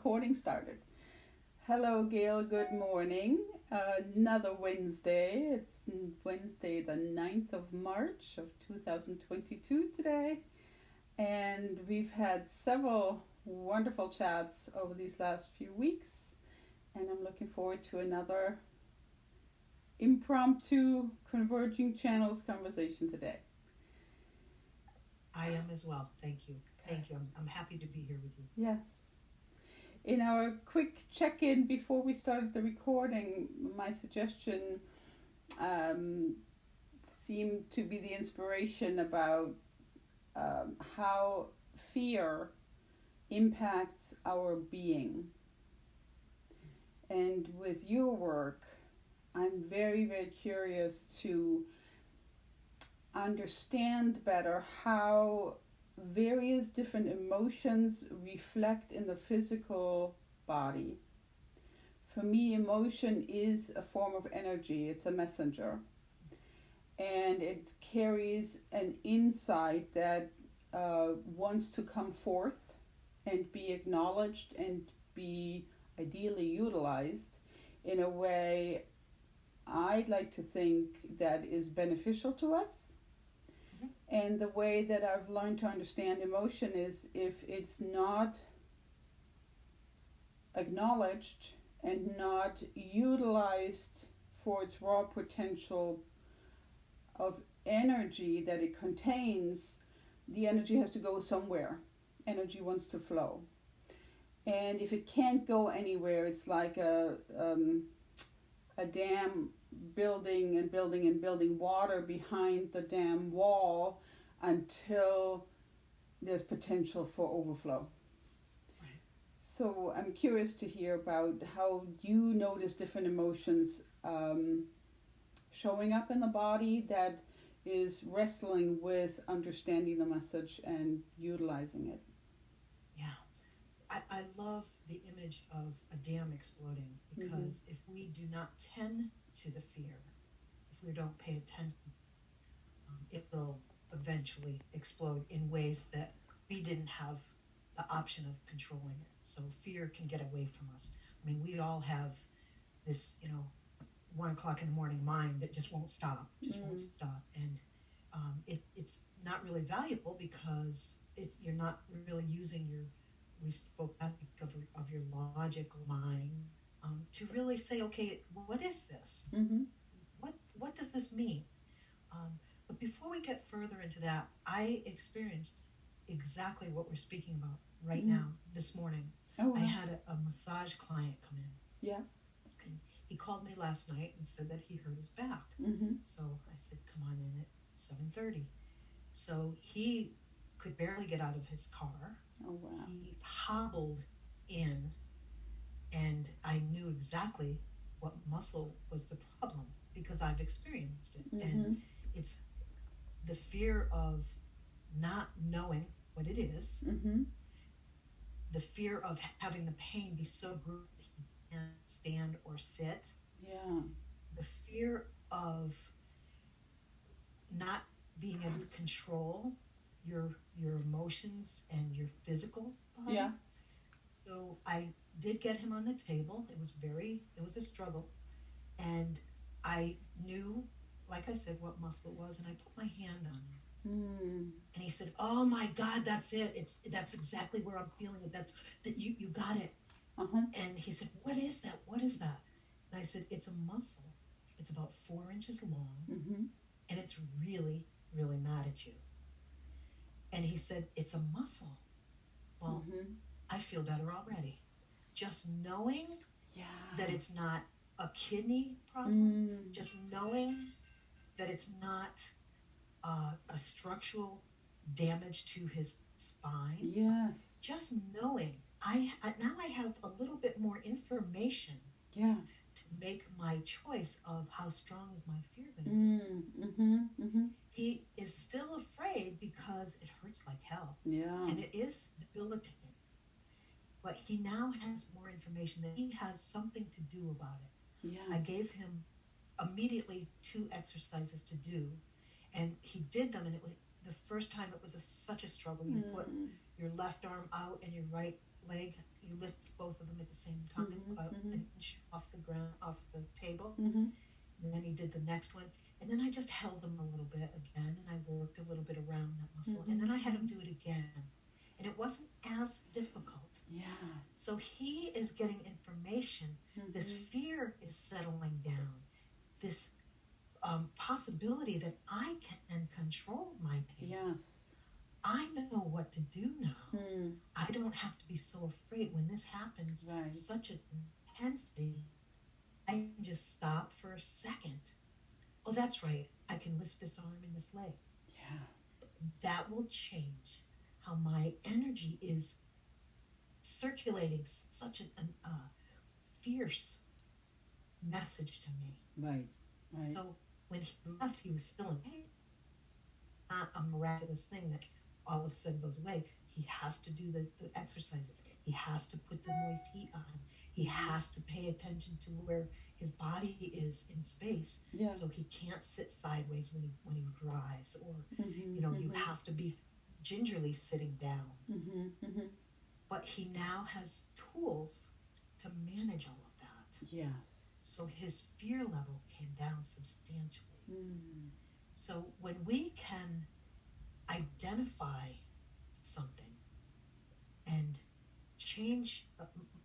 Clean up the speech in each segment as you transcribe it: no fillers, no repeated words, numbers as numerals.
recording started. Hello, Gail. Good morning. Another Wednesday. It's Wednesday, the 9th of March of 2022 today. And we've had several wonderful chats over these last few weeks. And I'm looking forward to another impromptu Converging Channels conversation today. I am as well. Thank you. Thank you. I'm happy to be here with you. Yes. In our quick check-in before we started the recording, my suggestion seemed to be the inspiration about how fear impacts our being. And with your work, I'm very, very curious to understand better how various different emotions reflect in the physical body. For me, emotion is a form of energy. It's a messenger. And it carries an insight that wants to come forth and be acknowledged and be ideally utilized in a way I'd like to think that is beneficial to us. And the way that I've learned to understand emotion is if it's not acknowledged and not utilized for its raw potential of energy that it contains, the energy has to go somewhere. Energy wants to flow. And if it can't go anywhere, it's like a dam building and building and building water behind the dam wall until there's potential for overflow. Right. So I'm curious to hear about how you notice different emotions showing up in the body that is wrestling with understanding the message and utilizing it. Yeah. I love the image of a dam exploding because if we do not tend to the fear, if we don't pay attention, it will eventually explode in ways that we didn't have the option of controlling it. So fear can get away from us. I mean, we all have this, 1 o'clock in the morning mind that just won't stop, won't stop. And it's not really valuable because you're not really using we spoke of your logical mind to really say, okay, what is this? Mm-hmm. What does this mean? But before we get further into that, I experienced exactly what we're speaking about right now, this morning. Oh, wow. I had a massage client come in. Yeah. And he called me last night and said that he hurt his back. Mm-hmm. So I said, come on in at 7:30. So he could barely get out of his car. Oh, wow. He hobbled in, and I knew exactly what muscle was the problem because I've experienced it. Mm-hmm. And it's the fear of not knowing what it is, the fear of having the pain be so brutal that he can't stand or sit, the fear of not being able to control your emotions and your physical body. Yeah. So I did get him on the table. It was a struggle. And I knew, like I said, what muscle it was, and I put my hand on it. And he said, oh my God, that's it. That's exactly where I'm feeling it. That you got it. And he said, what is that? What is that? And I said, it's a muscle. It's about 4 inches long, and it's really, really mad at you. And he said, it's a muscle. Well, I feel better already. Just knowing that it's not a kidney problem, just knowing that it's not a structural damage to his spine. Yes. Just knowing. Now I have a little bit more information to make my choice of how strong is my fear going to be. He is still afraid because it hurts like hell. Yeah. And it is debilitating. But he now has more information that he has something to do about it. Yes. I gave him immediately 2 exercises to do, and he did them, and it was the first time it was such a struggle. You put your left arm out and your right leg, you lift both of them at the same time, about an inch off the ground, off the table. And then he did the next one. And then I just held him a little bit again, and I worked a little bit around that muscle. And then I had him do it again. And it wasn't as difficult. Yeah. So he is getting information. This fear is settling down. This possibility that I can control my pain. Yes. I know what to do now. I don't have to be so afraid when this happens. Right. Such an intensity. I can just stop for a second. Oh, that's right. I can lift this arm and this leg. Yeah. That will change how my energy is circulating such a fierce message to me. Right. So when he left, he was still in pain. Not a miraculous thing that all of a sudden goes away. He has to do the exercises. He has to put the moist heat on. He has to pay attention to where his body is in space. Yeah. So he can't sit sideways when he drives, or you have to be gingerly sitting down. But he now has tools to manage all of that. Yes. So his fear level came down substantially. So when we can identify something and change,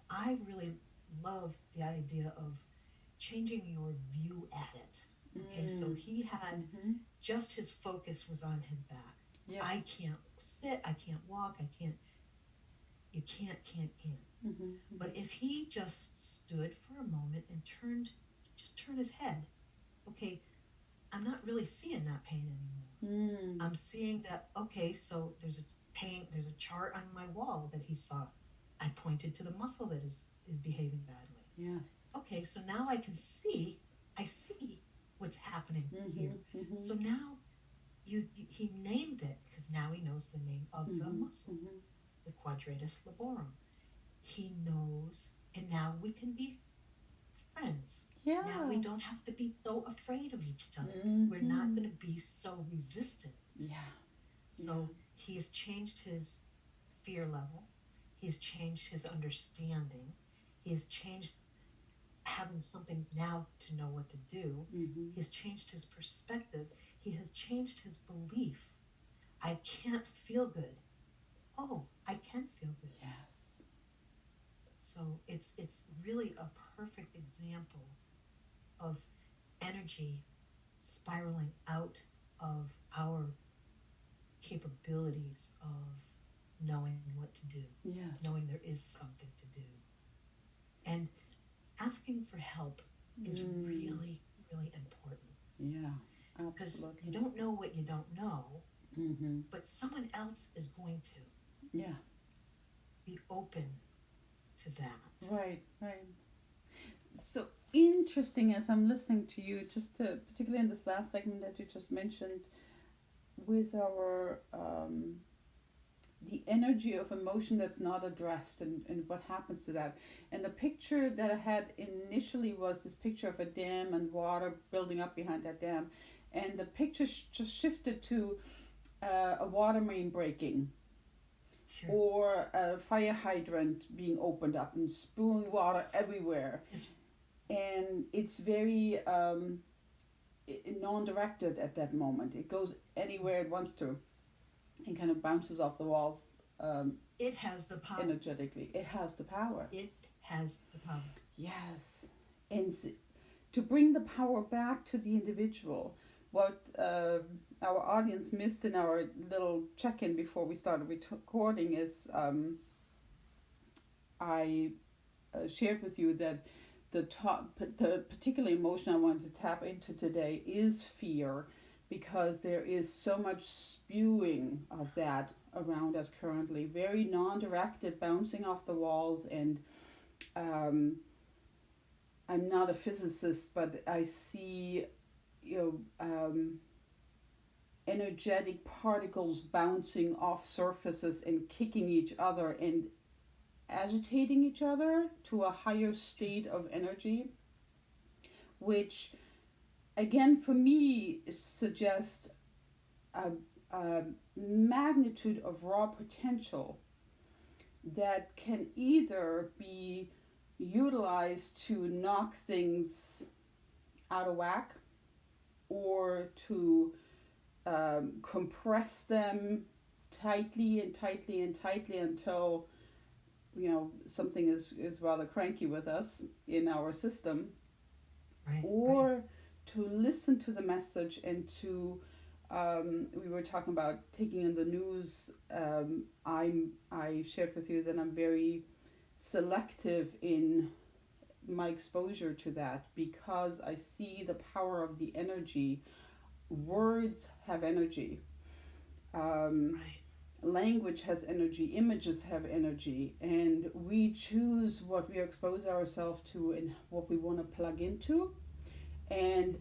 I really love the idea of changing your view at it. Okay, so he had just his focus was on his back. Yes. I can't sit, I can't walk, you can't. But if he just stood for a moment and turned his head, okay, I'm not really seeing that pain anymore. I'm seeing that, okay, so there's a pain, there's a chart on my wall that he saw. I pointed to the muscle that is behaving badly. Yes. Okay, so now I see what's happening here. So now he named it, because now he knows the name of the muscle, the quadratus laborum. He knows, and now we can be friends. Yeah. Now we don't have to be so afraid of each other. We're not going to be so resistant. Yeah. So he has changed his fear level. He's changed his understanding. He has changed having something now to know what to do. He's changed his perspective. He has changed his belief. I can't feel good. Oh, I can feel good. Yes. So it's really a perfect example of energy spiraling out of our capabilities of knowing what to do, knowing there is something to do. And asking for help is really, really important. Yeah, absolutely. Because you don't know what you don't know, but someone else is going to be open to that. Right. So interesting as I'm listening to you, just particularly in this last segment that you just mentioned, with our the energy of emotion that's not addressed and what happens to that. And the picture that I had initially was this picture of a dam and water building up behind that dam. And the picture just shifted to a water main breaking. Sure. Or a fire hydrant being opened up and spewing water everywhere. And it's very non-directed at that moment. It goes anywhere it wants to and kind of bounces off the wall. It has the power. Energetically. It has the power. It has the power. Yes. And to bring the power back to the individual, what our audience missed in our little check-in before we started recording is I shared with you that the particular emotion I wanted to tap into today is fear, because there is so much spewing of that around us currently, very non-directed, bouncing off the walls. And I'm not a physicist, but I see energetic particles bouncing off surfaces and kicking each other and agitating each other to a higher state of energy, which again for me suggests a magnitude of raw potential that can either be utilized to knock things out of whack or to compress them tightly and tightly and tightly until something is rather cranky with us in our system, or to listen to the message and to we were talking about taking in the news. I shared with you that I'm very selective in my exposure to that because I see the power of the energy. Words have energy. Language has energy, images have energy, and we choose what we expose ourselves to and what we want to plug into, and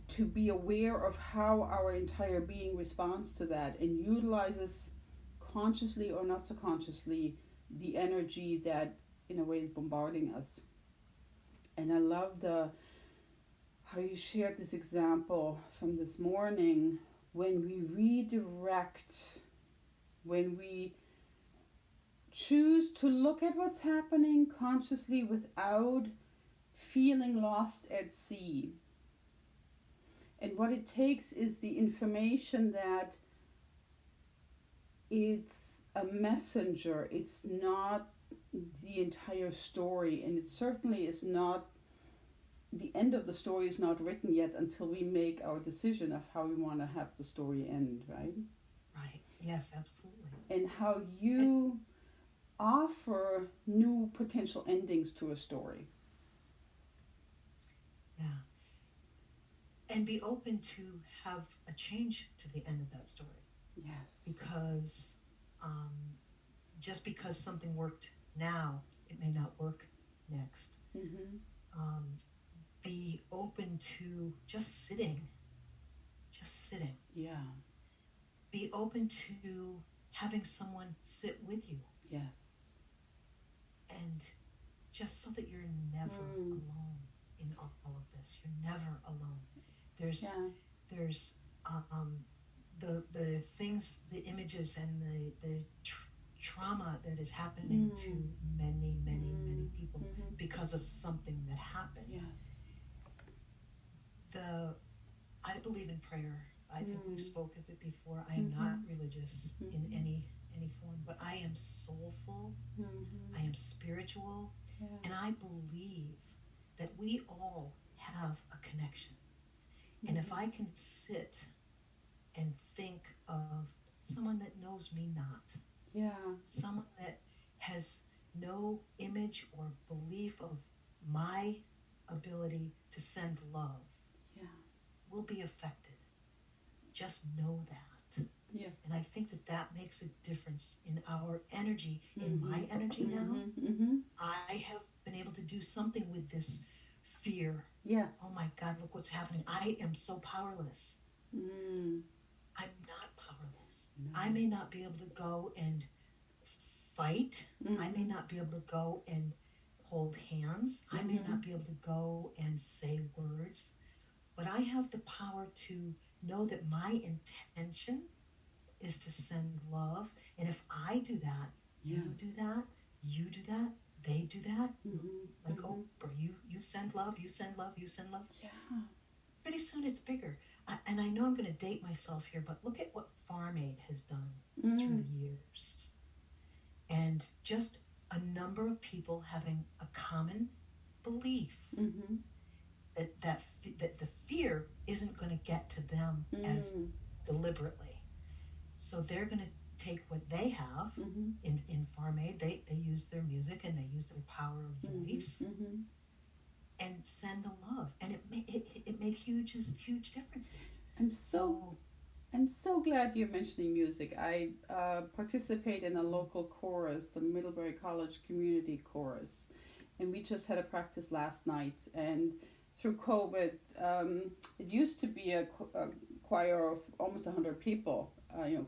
to be aware of how our entire being responds to that and utilizes, consciously or not so consciously, the energy that in a way is bombarding us. And I love how you shared this example from this morning. When we redirect, when we choose to look at what's happening consciously without feeling lost at sea. And what it takes is the information that it's a messenger, it's not the entire story, and it certainly is not, the end of the story is not written yet until we make our decision of how we want to have the story end, right? Right, yes, absolutely. And how you offer new potential endings to a story. Yeah. And be open to have a change to the end of that story. Yes. Because just because something worked now, it may not work next. Mm-hmm. Be open to just sitting. Yeah. Be open to having someone sit with you. Yes. And just so that you're never alone in all of this. You're never alone. There's the things, the images, and the trauma that is happening to many people because of something that happened. Yes. I believe in prayer. I think we've spoken of it before. I am not religious in any form, but I am soulful. I am spiritual, and I believe that we all have a connection. And if I can sit and think of someone that knows me not, someone that has no image or belief of my ability to send love, will be affected. Just know that. Yes. And I think that makes a difference in our energy, in my energy now. I have been able to do something with this fear. Yes. Oh my God, look what's happening. I am so powerless. I'm not powerless. No. I may not be able to go and fight. I may not be able to go and hold hands. I may not be able to go and say words. But I have the power to know that my intention is to send love. And if I do that, you do that, you do that, they do that. Like Oprah, you send love, you send love, you send love. Yeah. Pretty soon it's bigger. And I know I'm going to date myself here, but look at what Farm Aid has done through the years. And just a number of people having a common belief that the fear isn't going to get to them as deliberately. So they're going to take what they have in Farm Aid. They use their music and they use their power of voice and send the love. And it made huge differences. I'm so glad you're mentioning music. I participate in a local chorus, the Middlebury College Community Chorus, and we just had a practice last night. And through COVID, it used to be a choir of almost 100 people,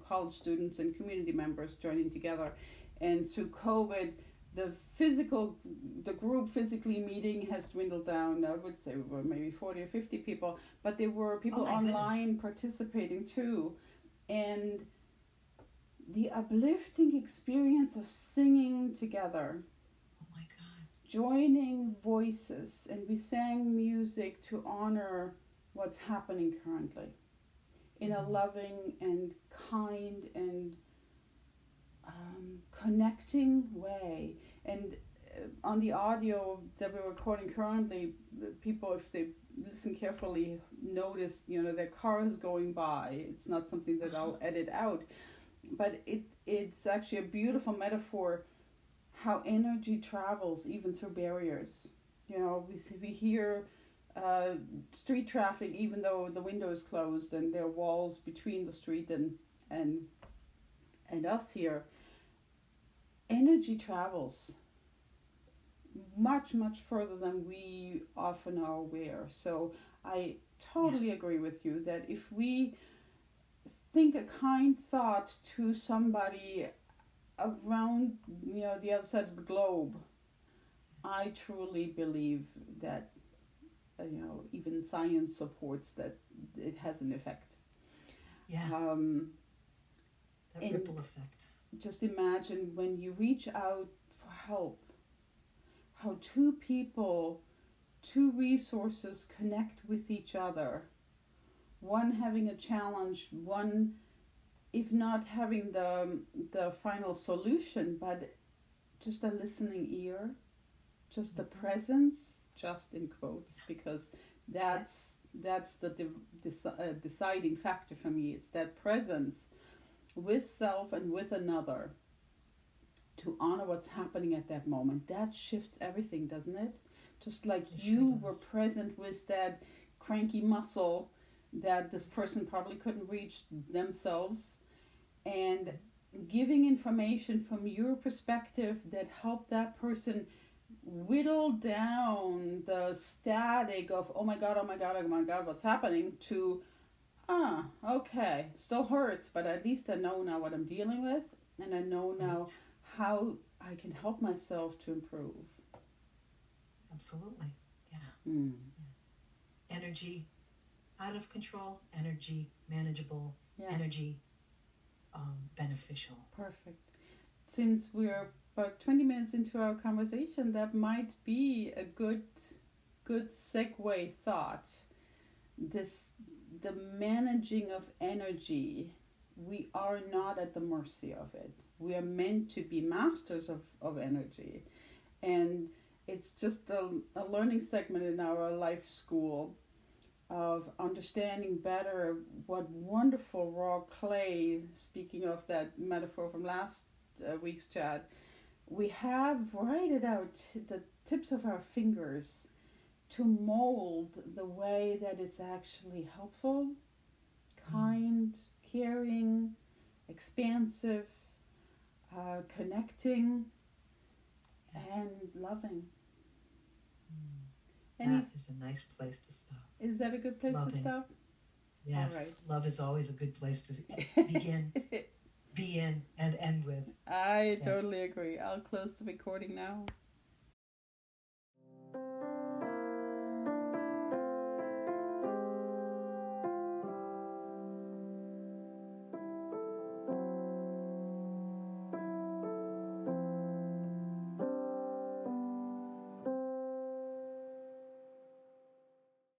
college students and community members joining together. And through COVID, the group physically meeting has dwindled down. I would say we were maybe 40 or 50 people, but there were people online participating too. And the uplifting experience of singing together, Oh my God. joining voices, and we sang music to honor what's happening currently in a loving and kind and connecting way. And on the audio that we're recording currently, people, if they listen carefully, notice, their cars going by. It's not something that I'll edit out, but it's actually a beautiful metaphor how energy travels even through barriers. We hear street traffic even though the window is closed and there are walls between the street and us here. Energy travels much, much further than we often are aware. So I totally agree with you that if we think a kind thought to somebody around, the other side of the globe, I truly believe that, even science supports that it has an effect. Yeah. That ripple effect. Just imagine when you reach out for help, how two people, two resources connect with each other. One having a challenge, one, if not having the final solution, but just a listening ear, just the presence, just in quotes, because that's the deciding factor for me. It's that presence with self and with another to honor what's happening at that moment. That shifts everything, doesn't it? Just like you were present with that cranky muscle that this person probably couldn't reach themselves, and giving information from your perspective that helped that person whittle down the static of oh my god, what's happening, to okay, still hurts, but at least I know now what I'm dealing with, and I know now how I can help myself to improve. Absolutely. Yeah. Energy out of control, energy manageable, energy beneficial. Perfect. Since we're about 20 minutes into our conversation, that might be a good segue thought. The managing of energy, we are not at the mercy of it. We are meant to be masters of energy. And it's just a learning segment in our life school of understanding better what wonderful raw clay, speaking of that metaphor from last week's chat, we have right it out the tips of our fingers to mold the way that it's actually helpful, kind, caring, expansive, connecting, and loving. That is a nice place to stop. Is that a good place to stop? Yes. All right. Love is always a good place to begin, be in, and end with. I totally agree. I'll close the recording now.